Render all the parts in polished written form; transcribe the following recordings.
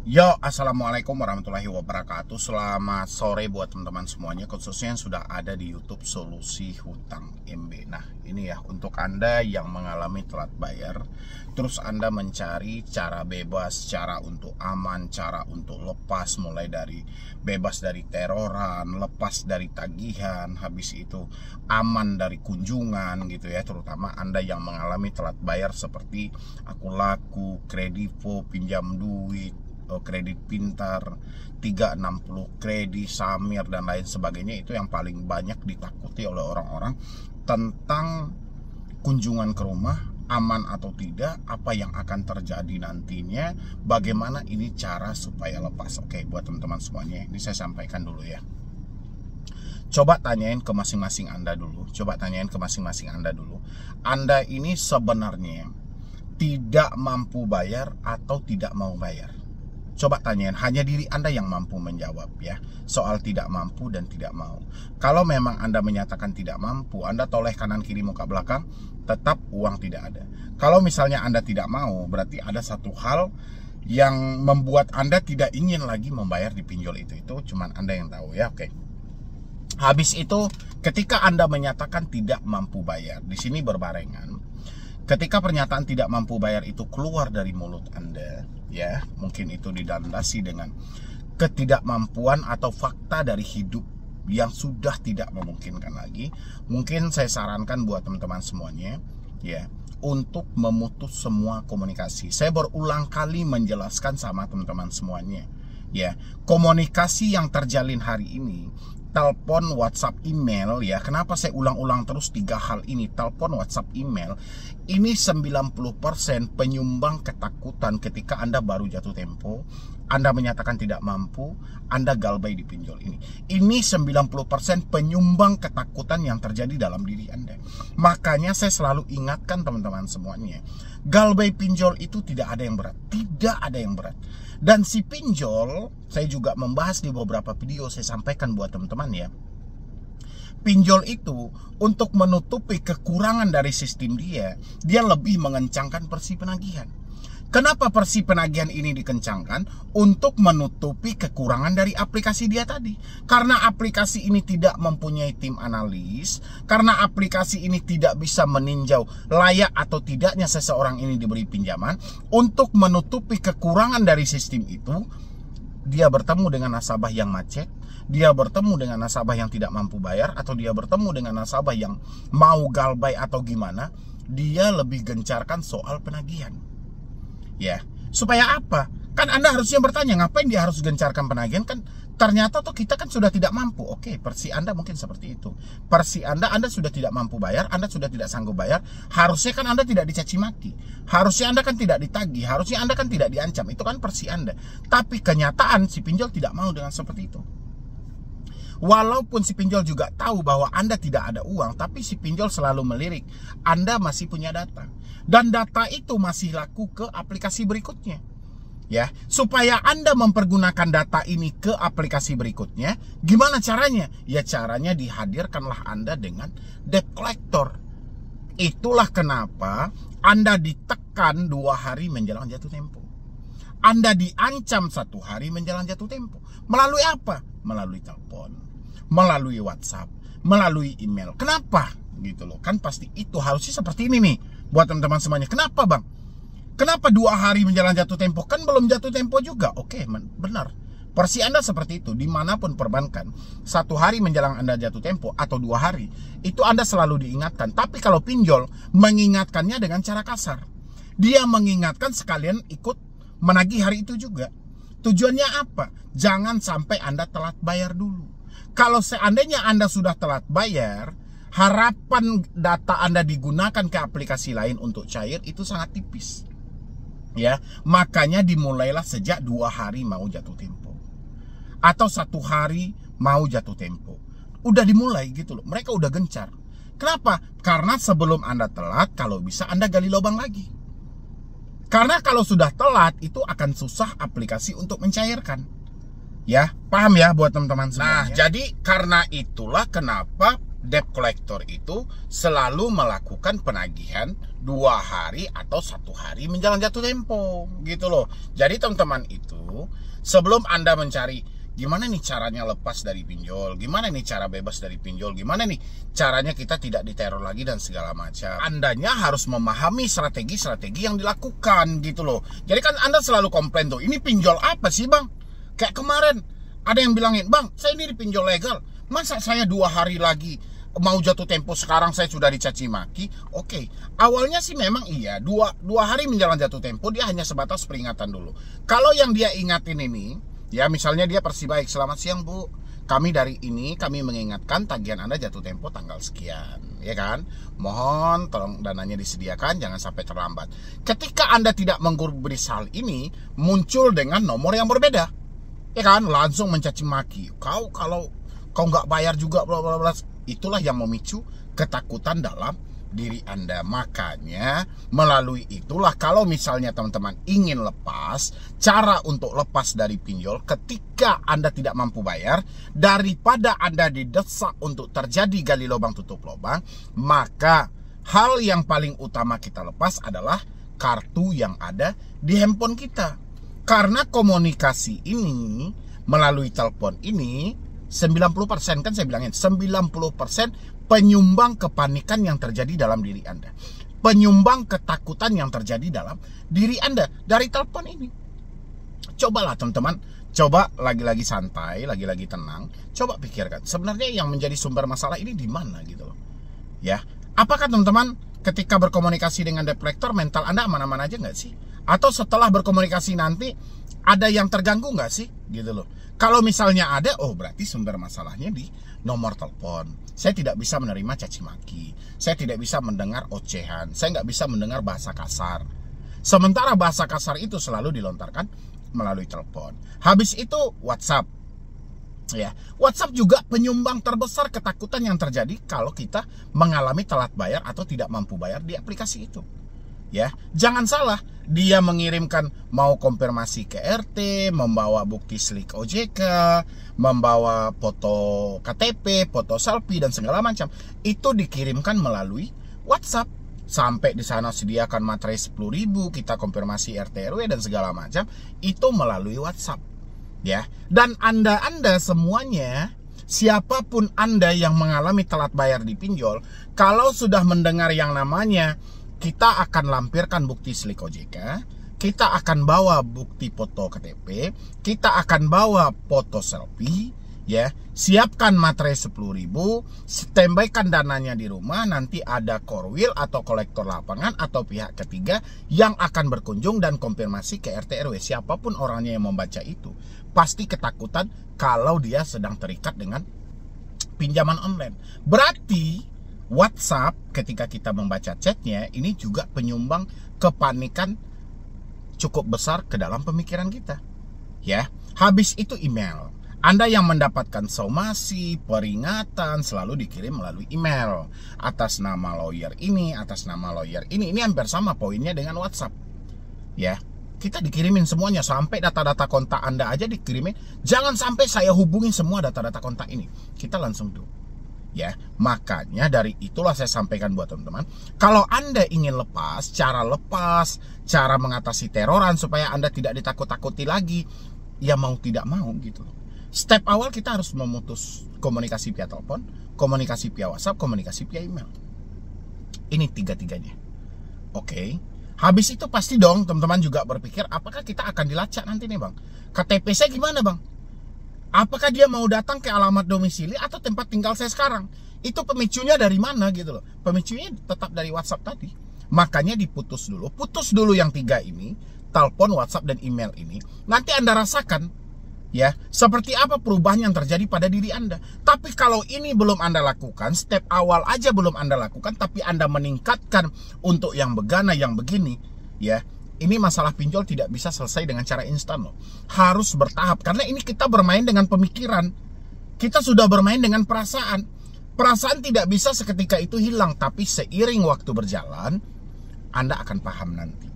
Yo, assalamualaikum warahmatullahi wabarakatuh. Selamat sore buat teman-teman semuanya, khususnya yang sudah ada di YouTube Solusi Hutang MB. Nah, ini ya untuk Anda yang mengalami telat bayar, terus Anda mencari cara bebas, cara untuk aman, cara untuk lepas, mulai dari bebas dari teroran, lepas dari tagihan, habis itu aman dari kunjungan gitu ya. Terutama Anda yang mengalami telat bayar seperti Akulaku, Kredivo, pinjam duit, kredit pintar, 360 kredit, Samir dan lain sebagainya. Itu yang paling banyak ditakuti oleh orang-orang tentang kunjungan ke rumah, aman atau tidak, apa yang akan terjadi nantinya, bagaimana ini cara supaya lepas. Oke, buat teman-teman semuanya, ini saya sampaikan dulu ya. Coba tanyain ke masing-masing Anda dulu. Anda ini sebenarnya tidak mampu bayar atau tidak mau bayar? Coba tanyain, hanya diri Anda yang mampu menjawab ya, soal tidak mampu dan tidak mau. Kalau memang Anda menyatakan tidak mampu, Anda toleh kanan kiri muka belakang, tetap uang tidak ada. Kalau misalnya Anda tidak mau, berarti ada satu hal yang membuat Anda tidak ingin lagi membayar di pinjol itu. Itu cuman Anda yang tahu ya, oke. Habis itu, ketika Anda menyatakan tidak mampu bayar, di sini berbarengan, ketika pernyataan tidak mampu bayar itu keluar dari mulut Anda, ya, mungkin itu didandasi dengan ketidakmampuan atau fakta dari hidup yang sudah tidak memungkinkan lagi. Mungkin saya sarankan buat teman-teman semuanya, ya, untuk memutus semua komunikasi. Saya berulang kali menjelaskan sama teman-teman semuanya, ya, komunikasi yang terjalin hari ini, telepon, WhatsApp, email ya. Kenapa saya ulang-ulang terus 3 hal ini? Telepon, WhatsApp, email. Ini 90% penyumbang ketakutan ketika Anda baru jatuh tempo, Anda menyatakan tidak mampu, Anda galbay di pinjol ini. Ini 90% penyumbang ketakutan yang terjadi dalam diri Anda. Makanya saya selalu ingatkan teman-teman semuanya, galbay pinjol itu tidak ada yang berat. Tidak ada yang berat. Dan si pinjol, saya juga membahas di beberapa video, saya sampaikan buat teman-teman ya. Pinjol itu untuk menutupi kekurangan dari sistem dia lebih mengencangkan Persi penagihan. Kenapa Persi penagihan ini dikencangkan? Untuk menutupi kekurangan dari aplikasi dia tadi. Karena aplikasi ini tidak mempunyai tim analis, karena aplikasi ini tidak bisa meninjau layak atau tidaknya seseorang ini diberi pinjaman. Untuk menutupi kekurangan dari sistem itu, dia bertemu dengan nasabah yang macet, dia bertemu dengan nasabah yang tidak mampu bayar, atau dia bertemu dengan nasabah yang mau galbay atau gimana, dia lebih gencarkan soal penagihan. Ya, supaya apa? Kan Anda harusnya bertanya, ngapain dia harus gencarkan penagihan? Kan ternyata tuh kita kan sudah tidak mampu. Oke, Persi Anda mungkin seperti itu. Persi Anda sudah tidak mampu bayar, Anda sudah tidak sanggup bayar. Harusnya kan Anda tidak dicaci maki. Harusnya Anda kan tidak ditagih. Harusnya Anda kan tidak diancam. Itu kan Persi Anda. Tapi kenyataan si pinjol tidak mau dengan seperti itu. Walaupun si pinjol juga tahu bahwa Anda tidak ada uang, tapi si pinjol selalu melirik, Anda masih punya data. Dan data itu masih laku ke aplikasi berikutnya. Ya, supaya Anda mempergunakan data ini ke aplikasi berikutnya, gimana caranya? Ya caranya dihadirkanlah Anda dengan debt collector. Itulah kenapa Anda ditekan 2 hari menjelang jatuh tempo. Anda diancam 1 hari menjelang jatuh tempo. Melalui apa? Melalui telepon, melalui WhatsApp, melalui email. Kenapa? Gitu loh. Kan pasti itu harusnya seperti ini nih buat teman-teman semuanya. Kenapa bang? Kenapa 2 hari menjelang jatuh tempo? Kan belum jatuh tempo juga. Oke, benar. Persi Anda seperti itu. Dimanapun perbankan, 1 hari menjelang Anda jatuh tempo atau 2 hari, itu Anda selalu diingatkan. Tapi kalau pinjol, mengingatkannya dengan cara kasar. Dia mengingatkan sekalian ikut menagih hari itu juga. Tujuannya apa? Jangan sampai Anda telat bayar dulu. Kalau seandainya Anda sudah telat bayar, harapan data Anda digunakan ke aplikasi lain untuk cair itu sangat tipis. Ya, makanya dimulailah sejak 2 hari mau jatuh tempo. Atau 1 hari mau jatuh tempo. Udah dimulai gitu loh. Mereka udah gencar. Kenapa? Karena sebelum Anda telat, kalau bisa Anda gali lubang lagi. Karena kalau sudah telat, itu akan susah aplikasi untuk mencairkan. Ya, paham ya buat teman-teman semuanya. Nah, jadi karena itulah kenapa debt collector itu selalu melakukan penagihan 2 hari atau 1 hari menjelang jatuh tempo gitu loh. Jadi teman-teman itu sebelum Anda mencari gimana nih caranya lepas dari pinjol, gimana nih cara bebas dari pinjol, gimana nih caranya kita tidak diteror lagi dan segala macam, Andanya harus memahami strategi-strategi yang dilakukan gitu loh. Jadi kan Anda selalu komplain tuh, ini pinjol apa sih bang? Kayak kemarin ada yang bilangin, bang saya ini dipinjol legal, masa saya 2 hari lagi mau jatuh tempo, sekarang saya sudah dicaci maki. Oke, awalnya sih memang iya, dua hari menjelang jatuh tempo dia hanya sebatas peringatan dulu. Kalau yang dia ingatin ini, ya misalnya dia Persibaik, selamat siang bu, kami dari ini kami mengingatkan tagihan Anda jatuh tempo tanggal sekian, ya kan? Mohon tolong dananya disediakan, jangan sampai terlambat. Ketika Anda tidak menggubris hal ini, muncul dengan nomor yang berbeda, ya kan? Langsung mencaci maki, kau kalau kau nggak bayar juga bla bla bla. Itulah yang memicu ketakutan dalam diri Anda. Makanya melalui itulah kalau misalnya teman-teman ingin lepas, cara untuk lepas dari pinjol ketika Anda tidak mampu bayar, daripada Anda didesak untuk terjadi gali lubang tutup lubang, maka hal yang paling utama kita lepas adalah kartu yang ada di handphone kita. Karena komunikasi ini melalui telepon ini 90% kan saya bilangin, 90% penyumbang kepanikan yang terjadi dalam diri Anda, penyumbang ketakutan yang terjadi dalam diri Anda dari telepon ini. Cobalah teman-teman, coba lagi-lagi santai, lagi-lagi tenang, coba pikirkan sebenarnya yang menjadi sumber masalah ini di mana gitu loh. Ya, apakah teman-teman ketika berkomunikasi dengan debt collector mental Anda aman-aman aja nggak sih? Atau setelah berkomunikasi nanti ada yang terganggu nggak sih gitu loh? Kalau misalnya ada, oh berarti sumber masalahnya di nomor telepon. Saya tidak bisa menerima caci maki, saya tidak bisa mendengar ocehan, saya nggak bisa mendengar bahasa kasar. Sementara bahasa kasar itu selalu dilontarkan melalui telepon. Habis itu WhatsApp. Ya, WhatsApp juga penyumbang terbesar ketakutan yang terjadi kalau kita mengalami telat bayar atau tidak mampu bayar di aplikasi itu. Ya, jangan salah, dia mengirimkan mau konfirmasi ke RT, membawa bukti slik OJK, membawa foto KTP, foto selfie dan segala macam. Itu dikirimkan melalui WhatsApp. Sampai di sana sediakan materai 10.000, kita konfirmasi RT RW dan segala macam, itu melalui WhatsApp. Ya, dan Anda semuanya, siapapun Anda yang mengalami telat bayar di pinjol, kalau sudah mendengar yang namanya kita akan lampirkan bukti slik OJK, kita akan bawa bukti foto KTP, kita akan bawa foto selfie, ya, siapkan materai 10.000, standbykan dananya di rumah, nanti ada korwil atau kolektor lapangan atau pihak ketiga yang akan berkunjung dan konfirmasi ke RT RW. Siapapun orangnya yang membaca itu pasti ketakutan kalau dia sedang terikat dengan pinjaman online. Berarti WhatsApp ketika kita membaca chatnya ini juga penyumbang kepanikan cukup besar ke dalam pemikiran kita. Ya, habis itu email. Anda yang mendapatkan somasi, peringatan selalu dikirim melalui email atas nama lawyer ini, atas nama lawyer ini. Ini hampir sama poinnya dengan WhatsApp. Ya, kita dikirimin semuanya, sampai data-data kontak Anda aja dikirimin. Jangan sampai saya hubungin semua data-data kontak ini. Kita langsung do. Ya, makanya dari itulah saya sampaikan buat teman-teman, kalau Anda ingin lepas, cara mengatasi teroran supaya Anda tidak ditakut-takuti lagi, ya mau tidak mau gitu loh. Step awal kita harus memutus komunikasi via telepon, komunikasi via WhatsApp, komunikasi via email. Ini tiga-tiganya. Oke. Habis itu pasti dong teman-teman juga berpikir, apakah kita akan dilacak nanti nih bang? KTP saya gimana bang? Apakah dia mau datang ke alamat domisili atau tempat tinggal saya sekarang? Itu pemicunya dari mana gitu loh. Pemicunya tetap dari WhatsApp tadi. Makanya diputus dulu. Putus dulu yang 3 ini. Telepon, WhatsApp, dan email ini. Nanti Anda rasakan ya seperti apa perubahan yang terjadi pada diri Anda. Tapi kalau ini belum Anda lakukan, step awal aja belum Anda lakukan, tapi Anda meningkatkan untuk yang begana, yang begini, ya, ini masalah pinjol tidak bisa selesai dengan cara instan loh. Harus bertahap, karena ini kita bermain dengan pemikiran. Kita sudah bermain dengan perasaan. Perasaan tidak bisa seketika itu hilang, tapi seiring waktu berjalan, Anda akan paham nanti.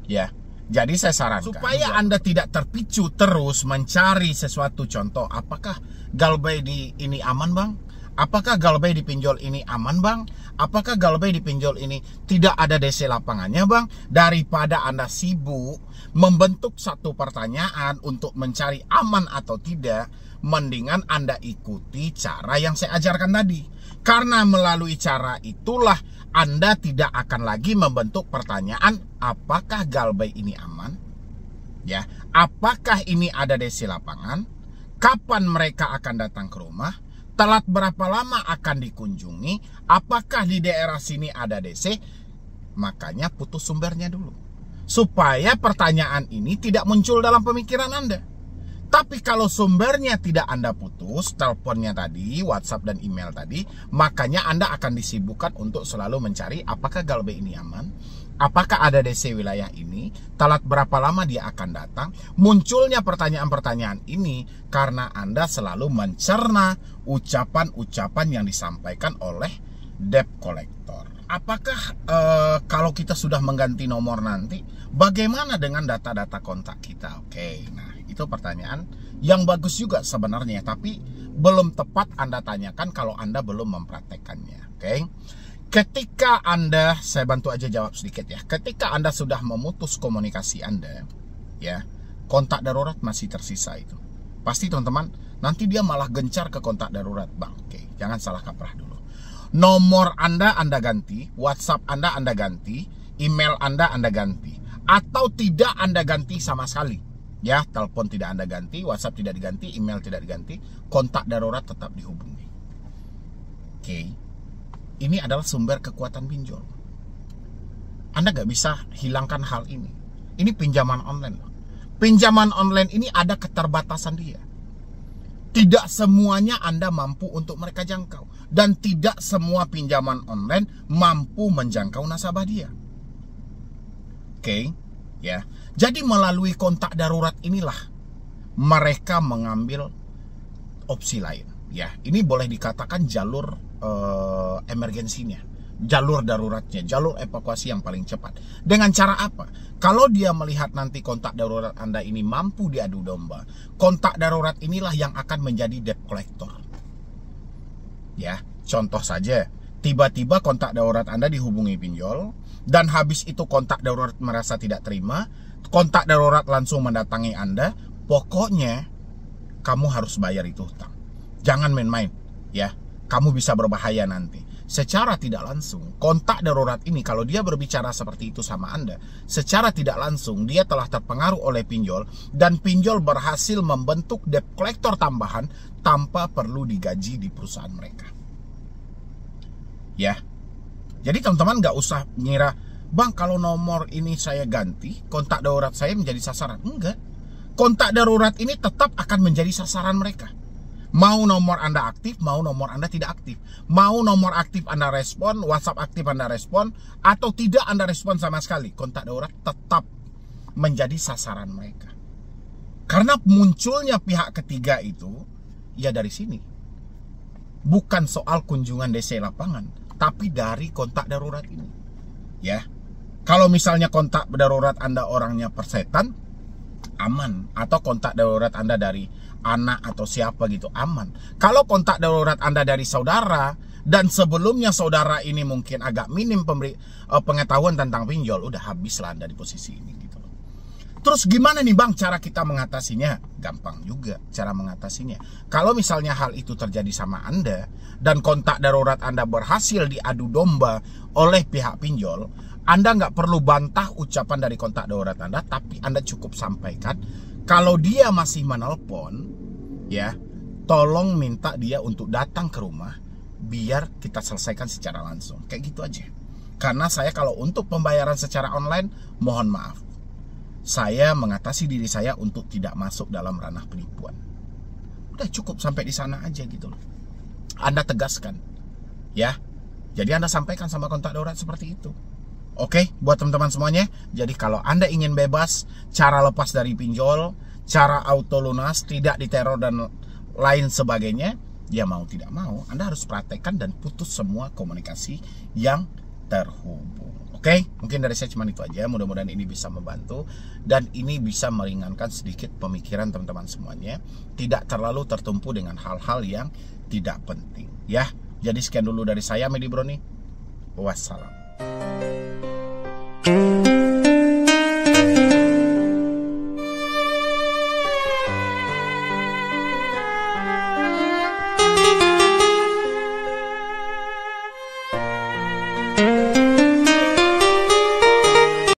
Ya, jadi saya sarankan supaya Anda tidak terpicu terus mencari sesuatu. Contoh, apakah Galbay di ini aman bang? Apakah Galbay di pinjol ini aman bang? Apakah Galbay di pinjol ini tidak ada DC lapangannya bang? Daripada Anda sibuk membentuk satu pertanyaan untuk mencari aman atau tidak, mendingan Anda ikuti cara yang saya ajarkan tadi. Karena melalui cara itulah Anda tidak akan lagi membentuk pertanyaan, apakah Galbay ini aman? Ya, apakah ini ada DC lapangan? Kapan mereka akan datang ke rumah? Telat berapa lama akan dikunjungi? Apakah di daerah sini ada DC? Makanya putus sumbernya dulu, supaya pertanyaan ini tidak muncul dalam pemikiran Anda. Tapi kalau sumbernya tidak Anda putus, teleponnya tadi, WhatsApp dan email tadi, makanya Anda akan disibukkan untuk selalu mencari apakah Galbay ini aman, apakah ada DC wilayah ini, telat berapa lama dia akan datang. Munculnya pertanyaan-pertanyaan ini karena Anda selalu mencerna ucapan-ucapan yang disampaikan oleh debt collector. Apakah kalau kita sudah mengganti nomor nanti, bagaimana dengan data-data kontak kita? Oke, nah itu pertanyaan yang bagus juga sebenarnya, tapi belum tepat Anda tanyakan kalau Anda belum mempraktekannya. Oke, ketika Anda, saya bantu aja jawab sedikit ya. Ketika Anda sudah memutus komunikasi Anda, ya, kontak darurat masih tersisa itu. Pasti teman-teman, nanti dia malah gencar ke kontak darurat bang. Oke, jangan salah kaprah dulu. Nomor Anda ganti, WhatsApp Anda ganti, email Anda ganti, atau tidak Anda ganti sama sekali. Ya, telepon tidak Anda ganti, WhatsApp tidak diganti, email tidak diganti, kontak darurat tetap dihubungi. Oke, ini adalah sumber kekuatan pinjol. Anda nggak bisa hilangkan hal ini. Ini pinjaman online. Pinjaman online ini ada keterbatasan dia. Tidak semuanya Anda mampu untuk mereka jangkau. Dan tidak semua pinjaman online mampu menjangkau nasabah dia. Oke, ya. Jadi melalui kontak darurat inilah mereka mengambil opsi lain. Ya, ini boleh dikatakan jalur emergensinya, jalur daruratnya, jalur evakuasi yang paling cepat. Dengan cara apa? Kalau dia melihat nanti kontak darurat Anda ini mampu diadu domba, kontak darurat inilah yang akan menjadi debt collector. Ya, contoh saja, tiba-tiba kontak darurat Anda dihubungi pinjol, dan habis itu kontak darurat merasa tidak terima, kontak darurat langsung mendatangi Anda, pokoknya kamu harus bayar itu hutang. Jangan main-main, ya. Kamu bisa berbahaya nanti. Secara tidak langsung, kontak darurat ini kalau dia berbicara seperti itu sama Anda, secara tidak langsung dia telah terpengaruh oleh pinjol, dan pinjol berhasil membentuk debt collector tambahan tanpa perlu digaji di perusahaan mereka. Ya, jadi teman-teman nggak usah ngira, bang kalau nomor ini saya ganti, kontak darurat saya menjadi sasaran. Enggak, kontak darurat ini tetap akan menjadi sasaran mereka. Mau nomor Anda aktif, mau nomor Anda tidak aktif. Mau nomor aktif Anda respon, WhatsApp aktif Anda respon, atau tidak Anda respon sama sekali, kontak darurat tetap menjadi sasaran mereka. Karena munculnya pihak ketiga itu, ya dari sini. Bukan soal kunjungan DC lapangan, tapi dari kontak darurat ini. Ya, kalau misalnya kontak darurat Anda orangnya persetan, aman. Atau kontak darurat Anda dari anak atau siapa gitu, aman. Kalau kontak darurat Anda dari saudara, dan sebelumnya saudara ini mungkin agak minim pengetahuan tentang pinjol, udah habislah Anda di posisi ini gitu. Terus gimana nih bang cara kita mengatasinya? Gampang juga cara mengatasinya. Kalau misalnya hal itu terjadi sama Anda, dan kontak darurat Anda berhasil diadu domba oleh pihak pinjol, Anda nggak perlu bantah ucapan dari kontak darurat Anda, tapi Anda cukup sampaikan, kalau dia masih menelpon, ya, tolong minta dia untuk datang ke rumah, biar kita selesaikan secara langsung. Kayak gitu aja. Karena saya kalau untuk pembayaran secara online, mohon maaf, saya mengatasi diri saya untuk tidak masuk dalam ranah penipuan. Udah cukup sampai di sana aja gitu loh. Anda tegaskan, ya. Jadi Anda sampaikan sama kontak darurat seperti itu. Oke, buat teman-teman semuanya. Jadi kalau Anda ingin bebas, cara lepas dari pinjol, cara auto lunas, tidak diteror dan lain sebagainya, ya mau tidak mau Anda harus praktekkan dan putus semua komunikasi yang terhubung. Oke, mungkin dari saya cuma itu aja. Mudah-mudahan ini bisa membantu dan ini bisa meringankan sedikit pemikiran teman-teman semuanya. Tidak terlalu tertumpu dengan hal-hal yang tidak penting, ya. Jadi sekian dulu dari saya, Medi Broni. Wassalam.